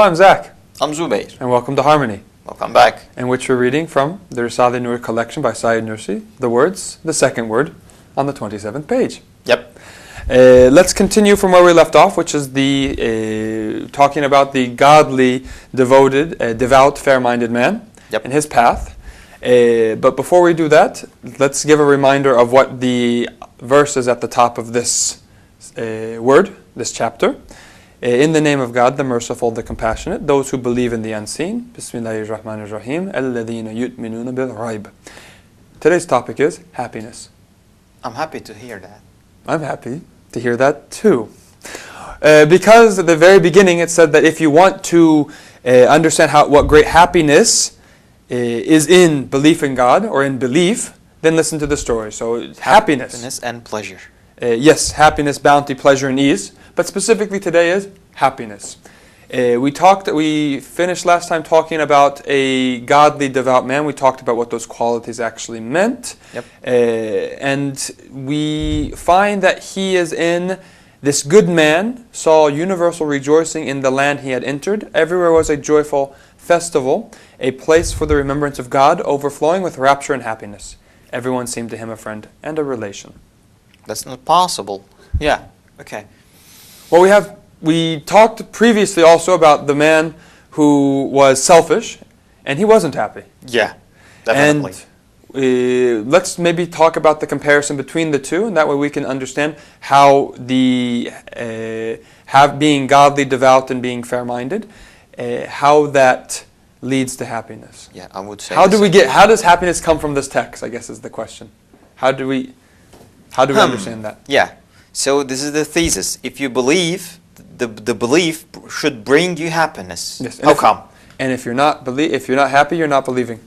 I'm Zach. I'm Zubair. And welcome to Harmony, Welcome back. in which we're reading from the Risale-i collection by Sayyid Nursi, the words, the second word, on the 27th page. Yep. Let's continue from where we left off, which is the talking about the godly, devoted, devout, fair-minded man and his path. But before we do that, let's give a reminder of what the verse is at the top of this word, this chapter. In the name of God, the merciful, the compassionate, those who believe in the unseen. Bismillahirrahmanirrahim. Alladhina yu'minuna bil ghaib. Today's topic is happiness. I'm happy to hear that. I'm happy to hear that too. Because at the very beginning it said that if you want to understand what great happiness is in belief in God or in belief, then listen to the story. So happiness. Happiness and pleasure. Yes, happiness, bounty, pleasure, and ease. But specifically today is happiness. We finished last time talking about a godly, devout man. We talked about what those qualities actually meant. Yep. And we find that he is in, this good man saw universal rejoicing in the land he had entered. Everywhere was a joyful festival, a place for the remembrance of God, overflowing with rapture and happiness. Everyone seemed to him a friend and a relation. That's not possible. Yeah. Okay. Well, we talked previously also about the man who was selfish, and he wasn't happy. Yeah, definitely. And let's maybe talk about the comparison between the two, and that way we can understand how being godly, devout, and being fair-minded, how that leads to happiness. Yeah, I would say. How does happiness come from this text? I guess is the question. How do we understand that? Yeah. So this is the thesis. If you believe, the belief should bring you happiness. Yes. How come? And if you're not happy, you're not believing.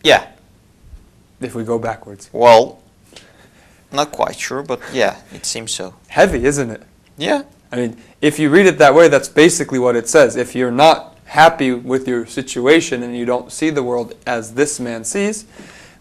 Yeah. If we go backwards. Well, not quite sure, but yeah, it seems so. Heavy, isn't it? Yeah. I mean, if you read it that way, that's basically what it says. If you're not happy with your situation and you don't see the world as this man sees,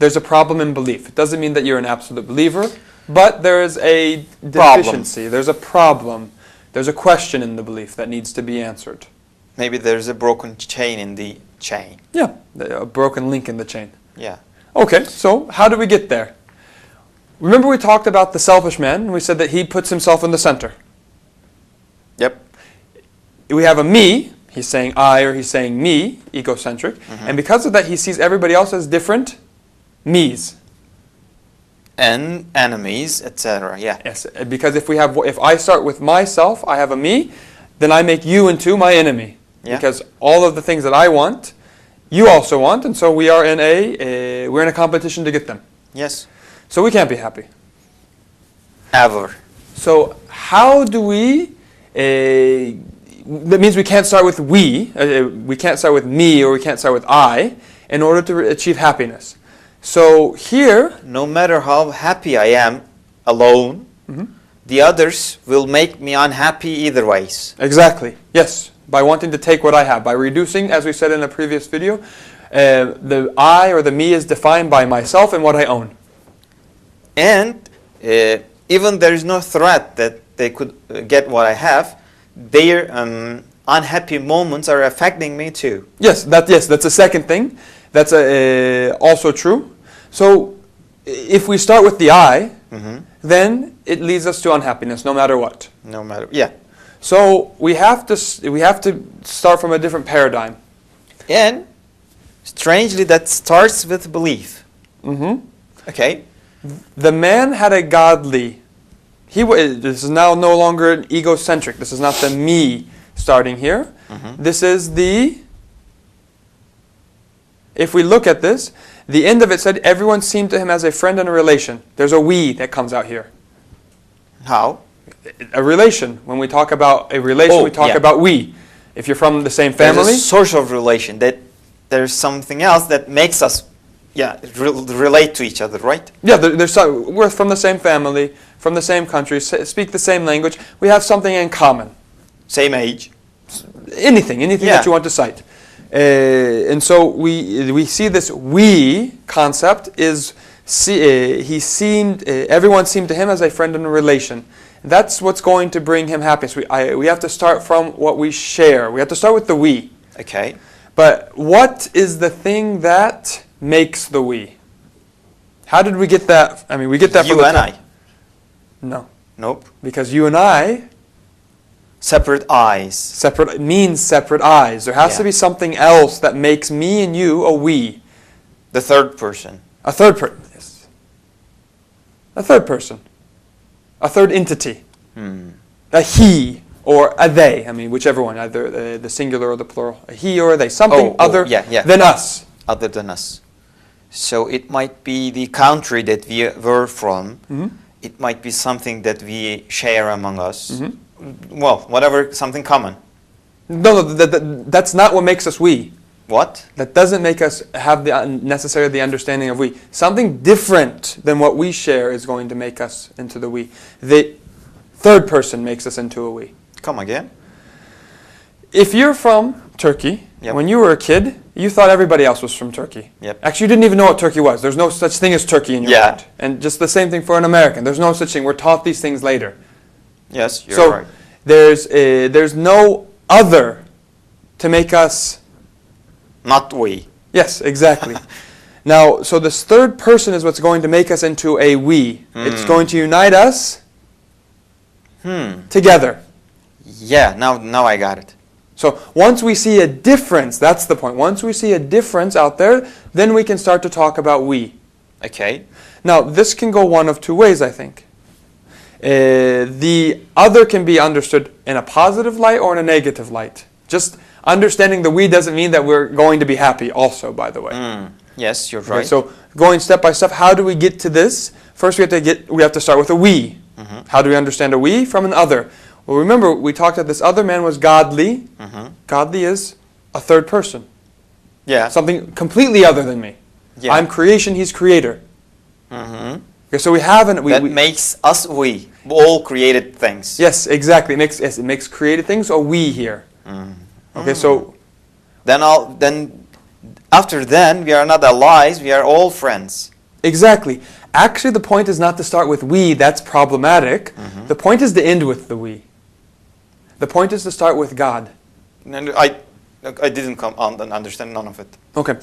there's a problem in belief. It doesn't mean that you're an absolute believer, but there is a deficiency. There's a problem. There's a question in the belief that needs to be answered. Maybe there's a broken chain in the chain. Yeah, a broken link in the chain. Yeah. Okay, so how do we get there? Remember we talked about the selfish man, and we said that he puts himself in the center. Yep. We have a me, he's saying I or he's saying me, egocentric, and because of that he sees everybody else as different me's. And enemies, etc. Yeah. Yes, because if I start with myself, I have a me, then I make you into my enemy. Yeah. Because all of the things that I want, you also want, and so we are in a competition to get them. Yes. So we can't be happy. Ever. So how do we? That means we can't start with we. We can't start with me or we can't start with I in order to achieve happiness. So here, no matter how happy I am alone, the others will make me unhappy either ways. Exactly. Yes. By wanting to take what I have. By reducing, as we said in a previous video, the I or the me is defined by myself and what I own. And even there is no threat that they could get what I have, their unhappy moments are affecting me too. Yes, that's a second thing. That's also true. So if we start with the I, then it leads us to unhappiness no matter what. No matter, yeah. So we have to start from a different paradigm. And strangely, that starts with belief. Okay. The man had a godly. This is now no longer an egocentric. This is not the me starting here. This is the. If we look at this, the end of it said everyone seemed to him as a friend and a relation. There's a we that comes out here. How? A relation. When we talk about a relation, we talk about we. If you're from the same family. There's a source of relation. That there's something else that makes us relate to each other, right? Yeah, we're from the same family, from the same country, speak the same language. We have something in common. Same age. Anything that you want to cite. And so we see this we concept is everyone seemed to him as a friend and a relation. That's what's going to bring him happiness. We have to start from what we share. We have to start with the we. Okay. But what is the thing that makes the we? How did we get that? I mean, we get that from you and I. No. Nope. Because you and I, Separate eyes. separate means separate eyes. There has to be something else that makes me and you a we. The third person. A third person. Yes. A third person. A third entity. A he or a they. I mean, whichever one, either the singular or the plural. A he or a they. Something other than us. Other than us. So it might be the country that we were from. It might be something that we share among us. Well, whatever, something common. No, that's not what makes us we. What? That doesn't make us have necessarily the understanding of we. Something different than what we share is going to make us into the we. The third person makes us into a we. Come again? If you're from Turkey, when you were a kid, you thought everybody else was from Turkey. Actually, you didn't even know what Turkey was. There's no such thing as Turkey in your mind. And just the same thing for an American. There's no such thing. We're taught these things later. Yes, you're right. There's no other to make us... Not we. Yes, exactly. Now, so this third person is what's going to make us into a we. It's going to unite us together. Yeah, now I got it. So once we see a difference, that's the point. Once we see a difference out there, then we can start to talk about we. Okay. Now, this can go one of two ways, I think. The other can be understood in a positive light or in a negative light. Just understanding the we doesn't mean that we're going to be happy also, by the way. Yes, you're right. So going step by step, how do we get to this? First we have to start with a we. How do we understand a we from an other? Well, remember, we talked that this other man was godly. Godly is a third person. Yeah. Something completely other than me. Yeah. I'm creation, he's creator. Okay, so we have that makes us we. All created things. Yes, exactly. It makes created things a we here. Okay, so then after then we are not allies, we are all friends. Exactly. Actually, the point is not to start with we. That's problematic. The point is to end with the we. The point is to start with God. And I didn't understand none of it. Okay.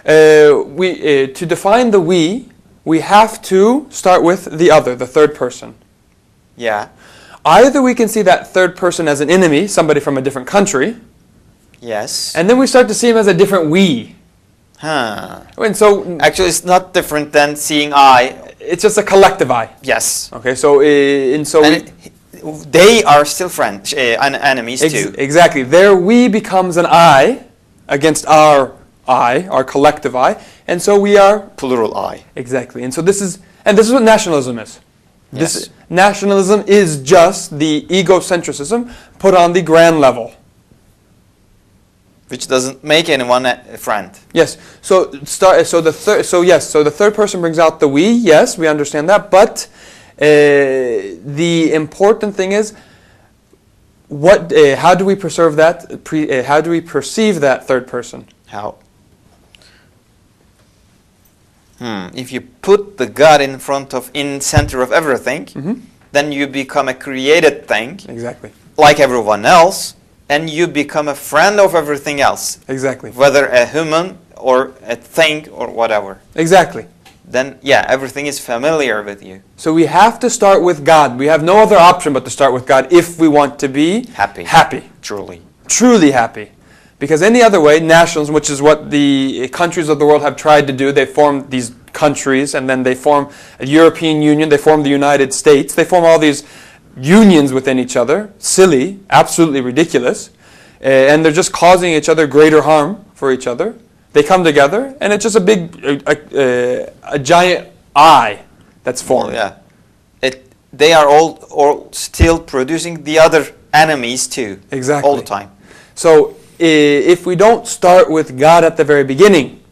To define the we have to start with the other, the third person. Yeah. Either we can see that third person as an enemy, somebody from a different country. Yes. And then we start to see him as a different we. And so actually, it's not different than seeing I. It's just a collective I. Yes. Okay. So they are still friends, enemies too. Exactly. Their we becomes an I against our I, our collective I, and so we are plural I. Exactly. And so this is what nationalism is. Yes. Nationalism is just the egocentrism put on the grand level. Which doesn't make anyone a friend. Yes. So the third person brings out the we. Yes, we understand that. But the important thing is, how do we preserve that? How do we perceive that third person? How? If you put the God in center of everything, then you become a created thing. Exactly. Like everyone else. And you become a friend of everything else. Exactly. Whether a human or a thing or whatever. Exactly. Then, yeah, everything is familiar with you. So we have to start with God. We have no other option but to start with God if we want to be happy. Happy. Truly. Truly happy. Because any other way, nationalism, which is what the countries of the world have tried to do, they form these countries and then they form a European Union, they form the United States, they form all these unions within each other, silly, absolutely ridiculous, and they're just causing each other greater harm for each other. They come together, and it's just a giant I that's formed. Well, yeah, they are all still producing the other enemies too. Exactly. All the time. So if we don't start with God at the very beginning,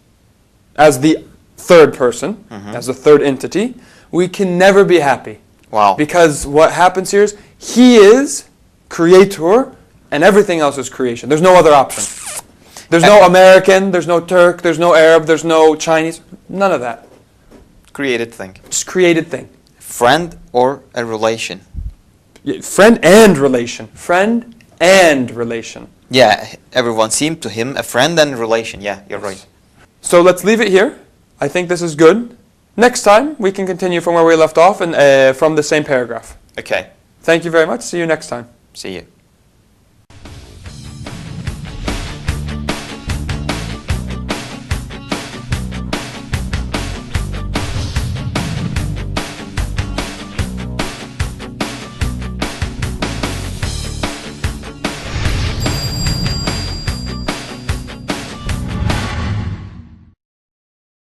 as the third person, as the third entity, we can never be happy. Wow. Because what happens here is He is creator and everything else is creation. There's no other option. There's no American, there's no Turk, there's no Arab, there's no Chinese. None of that. Created thing. Just created thing. Friend or a relation? Friend and relation. Friend and relation. Yeah, everyone seemed to him a friend and relation. Yeah, you're right. So let's leave it here. I think this is good. Next time we can continue from where we left off and from the same paragraph. Okay. Thank you very much. See you next time. See you.